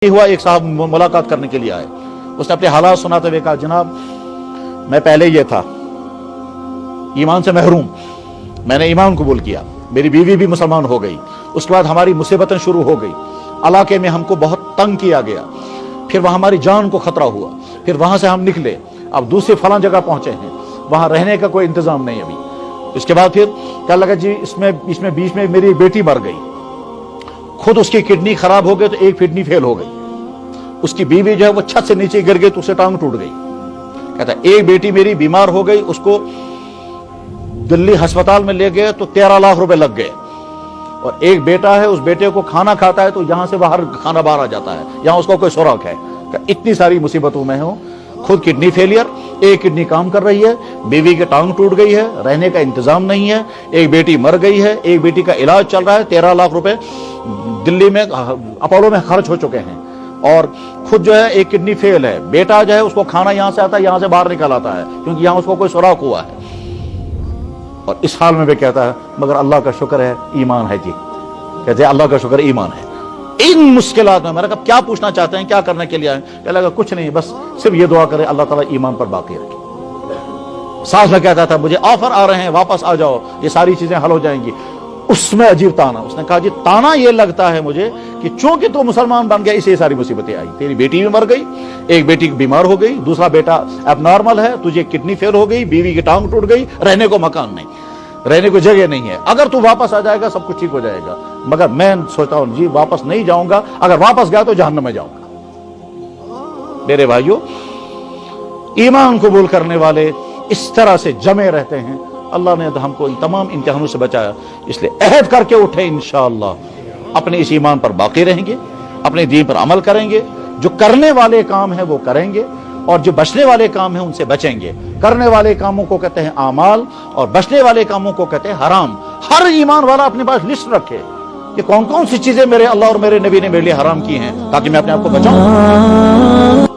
हुआ एक साहब मुलाकात करने के लिए आए। उसने अपने हालात सुनाते हुए कहा, जनाब मैं पहले ये था ईमान से महरूम, मैंने ईमान कबूल किया, मेरी बीवी भी मुसलमान हो गई, उसके बाद हमारी मुसीबतें शुरू हो गई, इलाके में हमको बहुत तंग किया गया, फिर वहां हमारी जान को खतरा हुआ, फिर वहां से हम निकले, अब दूसरी फलां जगह पहुंचे हैं, वहां रहने का कोई इंतजाम नहीं अभी। इसके बाद फिर क्या लगा जी इसमें बीच में मेरी बेटी मर गई, खुद उसकी किडनी खराब हो गई तो एक किडनी फेल हो गई, उसकी बीवी जो है वो छत से नीचे गिर गई तो उससे टांग टूट गई। कहता एक बेटी मेरी बीमार हो गई, उसको दिल्ली अस्पताल में ले गए तो 13 लाख रुपए लग गए, और एक बेटा है, उस बेटे को खाना खाता है तो यहां से बाहर खाना बाहर आ जाता है, यहां उसका कोई सुराग है। इतनी सारी मुसीबतों में हूं, खुद किडनी फेलियर, एक किडनी काम कर रही है, बीवी की टांग टूट गई है, रहने का इंतजाम नहीं है, एक बेटी मर गई है, एक बेटी का इलाज चल रहा है, 13 लाख रुपए दिल्ली में अपोलो में खर्च हो चुके हैं, और खुद जो है एक किडनी फेल है, बेटा जो है उसको खाना यहां से आता है, यहां से बाहर निकल आता है क्योंकि यहां उसको कोई सुराग हुआ है। और इस हाल में भी कहता है मगर अल्लाह का शुक्र है ईमान है जी, कहते हैं अल्लाह का शुक्र ईमान है। इन मुश्किलात में मैंने कहा क्या पूछना चाहते हैं, क्या करने के लिए आए? कह लगा कुछ नहीं, बस सिर्फ ये दुआ करें अल्लाह ताला ईमान पर बाकी रखे। साथ में कहता था मुझे ऑफर आ रहे हैं, वापस आ जाओ, ये सारी चीजें हल हो जाएंगी। उसमें अजीब ताना, उसने कहा जी ताना ये लगता है मुझे कि चूंकि तू मुसलमान बन गया इसलिए सारी मुसीबतें आई, तेरी बेटी भी मर गई, एक बेटी बीमार हो गई, दूसरा बेटा एबनॉर्मल है, तुझे किडनी फेल हो गई, बीवी की टांग टूट गई, रहने को मकान नहीं, रहने को जगह नहीं है, अगर तू वापस आ जाएगा सब कुछ ठीक हो जाएगा। मगर मैं सोचता हूं जी वापस नहीं जाऊंगा, अगर वापस गया तो जहन्नम में जाऊंगा। मेरे भाइयों, ईमान कबूल करने वाले इस तरह से जमे रहते हैं। अल्लाह ने हमको इन तमाम इम्तिहानों से बचाया, इसलिए अहद करके उठे इंशाअल्लाह अपने इस ईमान पर बाकी रहेंगे, अपने दीन पर अमल करेंगे, जो करने वाले काम है वो करेंगे, और जो बचने वाले काम है उनसे बचेंगे। करने वाले कामों को कहते हैं आमाल, और बचने वाले कामों को कहते हैं हराम। हर ईमान वाला अपने पास लिस्ट रखे कि कौन कौन सी चीजें मेरे अल्लाह और मेरे नबी ने मेरे लिए हराम की हैं, ताकि मैं अपने आप को बचाऊं।